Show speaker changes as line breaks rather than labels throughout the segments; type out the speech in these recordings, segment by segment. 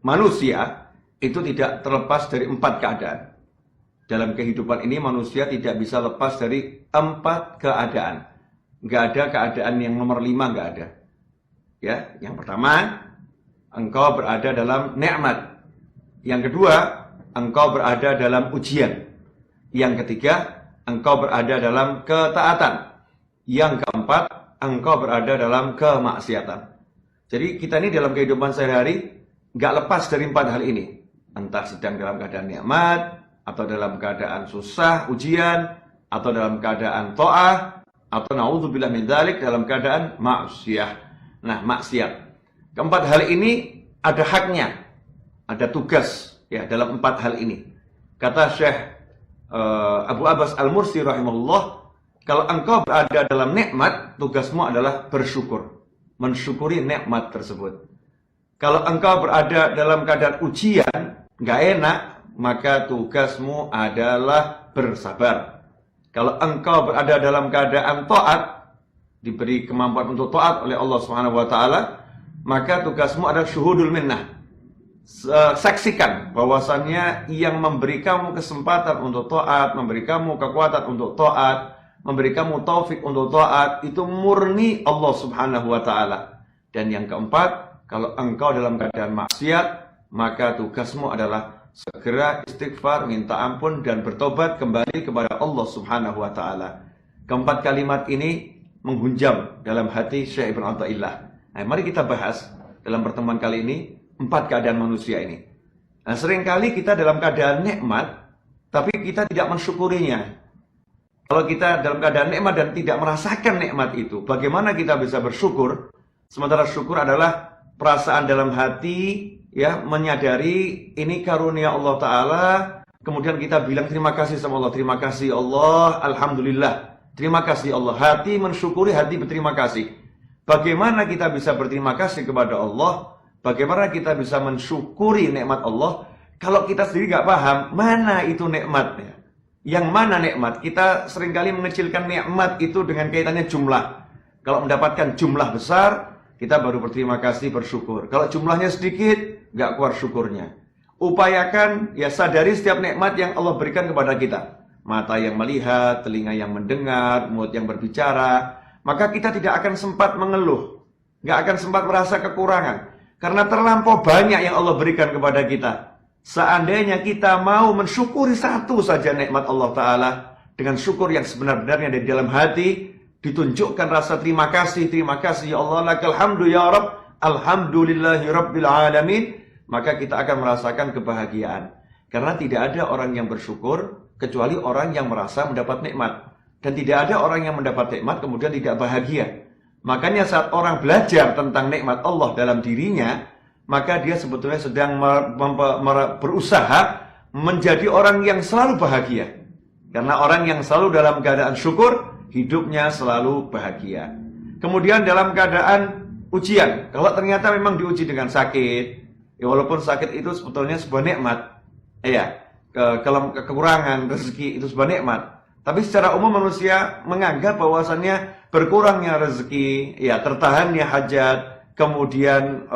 manusia itu tidak terlepas dari 4 keadaan. Dalam kehidupan ini manusia tidak bisa lepas dari 4 keadaan. Nggak ada keadaan yang nomor 5, nggak ada. Ya, yang pertama, engkau berada dalam nikmat. Yang kedua, engkau berada dalam ujian. Yang ketiga, engkau berada dalam ketaatan. Yang keempat, engkau berada dalam kemaksiatan. Jadi kita ini dalam kehidupan sehari-hari nggak lepas dari 4 hal ini. Entah sedang dalam keadaan nikmat, atau dalam keadaan susah, ujian, atau dalam keadaan ta'ah, atau naudzubillah min dzalik dalam keadaan maksiyah. Nah, maksiat. Keempat hal ini ada haknya, ada tugas ya dalam 4 hal ini. Kata Syekh Abu Abbas Al-Mursi rahimahullah, kalau engkau berada dalam nikmat, tugasmu adalah bersyukur, mensyukuri nikmat tersebut. Kalau engkau berada dalam keadaan ujian, nggak enak, maka tugasmu adalah bersabar. Kalau engkau berada dalam keadaan taat, diberi kemampuan untuk taat oleh Allah Subhanahu wa taala, maka tugasmu adalah syuhudul minnah. Saksikan bahwasannya yang memberi kamu kesempatan untuk taat, memberi kamu kekuatan untuk taat, memberi kamu taufik untuk taat, itu murni Allah Subhanahu wa taala. Dan yang keempat, kalau engkau dalam keadaan maksiat, maka tugasmu adalah segera istighfar, minta ampun, dan bertobat kembali kepada Allah Subhanahu wa ta'ala. Keempat kalimat ini menghunjam dalam hati Syekh Ibn Athaillah. Nah, mari kita bahas dalam pertemuan kali ini 4 keadaan manusia ini. Nah, seringkali kita dalam keadaan nikmat, tapi kita tidak mensyukurinya. Kalau kita dalam keadaan nikmat dan tidak merasakan nikmat itu, bagaimana kita bisa bersyukur? Sementara syukur adalah perasaan dalam hati, ya, menyadari ini karunia Allah Ta'ala, kemudian kita bilang terima kasih sama Allah, terima kasih Allah, alhamdulillah, terima kasih Allah. Hati mensyukuri, hati berterima kasih. Bagaimana kita bisa berterima kasih kepada Allah? Bagaimana kita bisa mensyukuri nikmat Allah kalau kita sendiri nggak paham mana itu nikmatnya? Yang mana nikmat? Kita seringkali mengecilkan nikmat itu dengan kaitannya jumlah. Kalau mendapatkan jumlah besar, kita baru berterima kasih, bersyukur. Kalau jumlahnya sedikit, nggak keluar syukurnya. Upayakan, ya, sadari setiap nikmat yang Allah berikan kepada kita. Mata yang melihat, telinga yang mendengar, mulut yang berbicara. Maka kita tidak akan sempat mengeluh. Nggak akan sempat merasa kekurangan. Karena terlampau banyak yang Allah berikan kepada kita. Seandainya kita mau mensyukuri satu saja nikmat Allah Ta'ala, dengan syukur yang sebenar-benarnya dari dalam hati, ditunjukkan rasa terima kasih ya Allah, lakal hamdu ya Rabb, alhamdulillahi rabbil alamin, maka kita akan merasakan kebahagiaan. Karena tidak ada orang yang bersyukur kecuali orang yang merasa mendapat nikmat. Dan tidak ada orang yang mendapat nikmat kemudian tidak bahagia. Makanya saat orang belajar tentang nikmat Allah dalam dirinya, maka dia sebetulnya sedang berusaha menjadi orang yang selalu bahagia. Karena orang yang selalu dalam keadaan syukur, hidupnya selalu bahagia. Kemudian dalam keadaan ujian, kalau ternyata memang diuji dengan sakit, ya walaupun sakit itu sebetulnya sebuah nikmat, ya, kekurangan rezeki itu sebuah nikmat. Tapi secara umum manusia menganggap bahwasannya berkurangnya rezeki, ya, tertahannya hajat, kemudian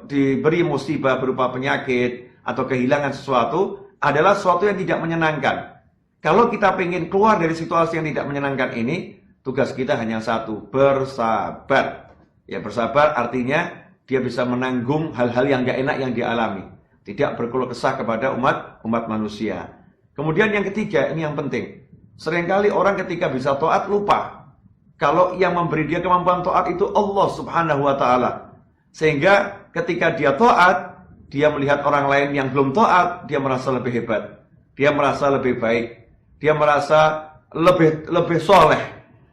diberi musibah berupa penyakit atau kehilangan sesuatu adalah sesuatu yang tidak menyenangkan. Kalau kita ingin keluar dari situasi yang tidak menyenangkan ini, tugas kita hanya satu, bersabar. Ya, bersabar artinya dia bisa menanggung hal-hal yang gak enak yang dialami. Tidak berkeluh kesah kepada umat manusia. Kemudian yang ketiga, ini yang penting. Seringkali orang ketika bisa taat lupa. Kalau yang memberi dia kemampuan taat itu Allah Subhanahu wa ta'ala. Sehingga ketika dia taat, dia melihat orang lain yang belum taat, dia merasa lebih hebat. Dia merasa lebih baik. Dia merasa lebih soleh.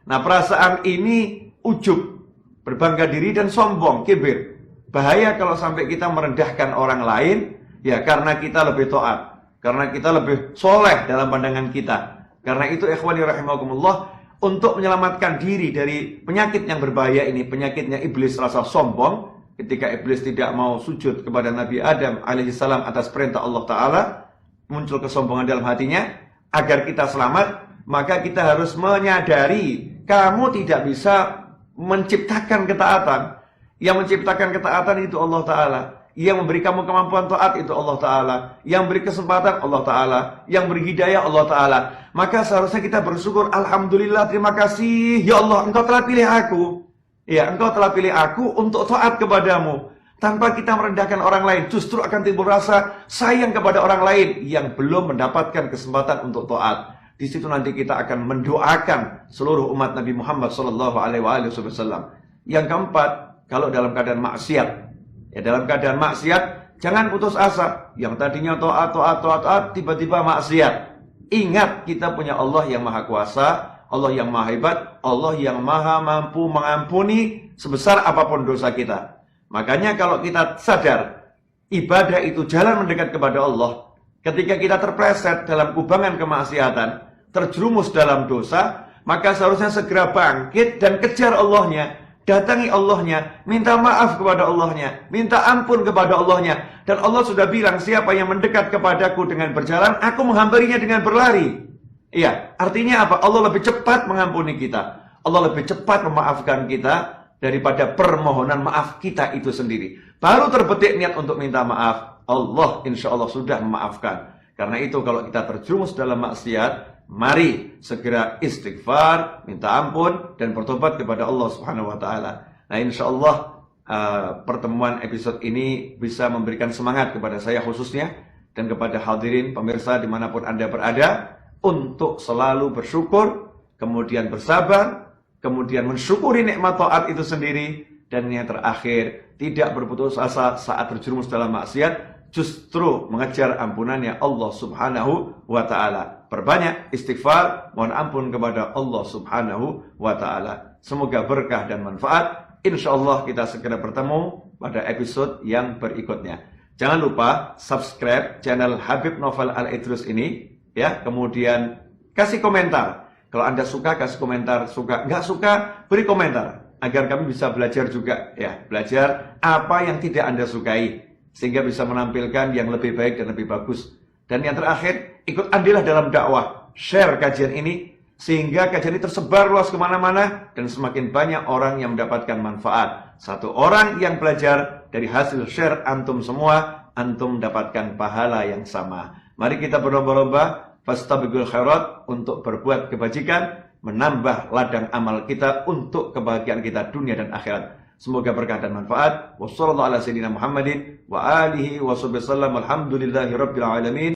Nah, perasaan ini ujub, berbangga diri dan sombong, kibir. Bahaya kalau sampai kita merendahkan orang lain, ya karena kita lebih taat, karena kita lebih soleh dalam pandangan kita. Karena itu ikhwani rahimakumullah, untuk menyelamatkan diri dari penyakit yang berbahaya ini, penyakitnya iblis rasa sombong, ketika iblis tidak mau sujud kepada Nabi Adam alaihissalam atas perintah Allah Ta'ala, muncul kesombongan dalam hatinya. Agar kita selamat, maka kita harus menyadari kamu tidak bisa menciptakan ketaatan. Yang menciptakan ketaatan itu Allah Ta'ala. Yang memberi kamu kemampuan taat itu Allah Ta'ala. Yang beri kesempatan Allah Ta'ala. Yang beri hidayah Allah Ta'ala. Maka seharusnya kita bersyukur. Alhamdulillah, terima kasih. Ya Allah, Engkau telah pilih aku. Ya, Engkau telah pilih aku untuk taat kepadamu. Tanpa kita merendahkan orang lain, justru akan timbul rasa sayang kepada orang lain yang belum mendapatkan kesempatan untuk taat. Di situ nanti kita akan mendoakan seluruh umat Nabi Muhammad SAW. Yang keempat, kalau dalam keadaan maksiat, ya dalam keadaan maksiat, jangan putus asa. Yang tadinya taat, tiba-tiba maksiat. Ingat, kita punya Allah yang maha kuasa, Allah yang maha hebat, Allah yang maha mampu mengampuni sebesar apapun dosa kita. Makanya kalau kita sadar, ibadah itu jalan mendekat kepada Allah. Ketika kita terpleset dalam kubangan kemaksiatan, terjerumus dalam dosa, maka seharusnya segera bangkit dan kejar Allahnya. Datangi Allahnya, minta maaf kepada Allahnya, minta ampun kepada Allahnya. Dan Allah sudah bilang, siapa yang mendekat kepadaku dengan berjalan, aku menghampirinya dengan berlari. Iya, artinya apa? Allah lebih cepat mengampuni kita. Allah lebih cepat memaafkan kita daripada permohonan maaf kita itu sendiri. Baru terbetik niat untuk minta maaf, Allah insya Allah sudah memaafkan. Karena itu kalau kita terjerumus dalam maksiat, mari segera istighfar, minta ampun, dan bertobat kepada Allah Subhanahu wa Ta'ala. Nah, insya Allah pertemuan episode ini bisa memberikan semangat kepada saya khususnya, dan kepada hadirin pemirsa dimanapun Anda berada, untuk selalu bersyukur, kemudian bersabar, kemudian mensyukuri nikmat taat itu sendiri, dan yang terakhir, tidak berputus asa saat terjerumus dalam maksiat, justru mengejar ampunannya Allah Subhanahu wa Ta'ala. Perbanyak istighfar, mohon ampun kepada Allah Subhanahu wa Ta'ala. Semoga berkah dan manfaat. Insya Allah kita segera bertemu pada episode yang berikutnya. Jangan lupa subscribe channel Habib Novel Al-Idrus ini, ya. Kemudian kasih komentar. Kalau Anda suka, kasih komentar. Suka, nggak suka, beri komentar. Agar kami bisa belajar juga, ya. Belajar apa yang tidak Anda sukai, sehingga bisa menampilkan yang lebih baik dan lebih bagus. Dan yang terakhir, ikut andillah dalam dakwah. Share kajian ini, sehingga kajian ini tersebar luas kemana-mana, dan semakin banyak orang yang mendapatkan manfaat. Satu orang yang belajar dari hasil share antum semua, antum mendapatkan pahala yang sama. Mari kita berlomba-lomba, fastabiqul khairat, untuk berbuat kebajikan, menambah ladang amal kita untuk kebahagiaan kita dunia dan akhirat. Semoga berkah dan manfaat. Wassallallahu ala sayyidina Muhammadin wa alihi wa sahbihi wasallam. Alhamdulillahi rabbil alamin.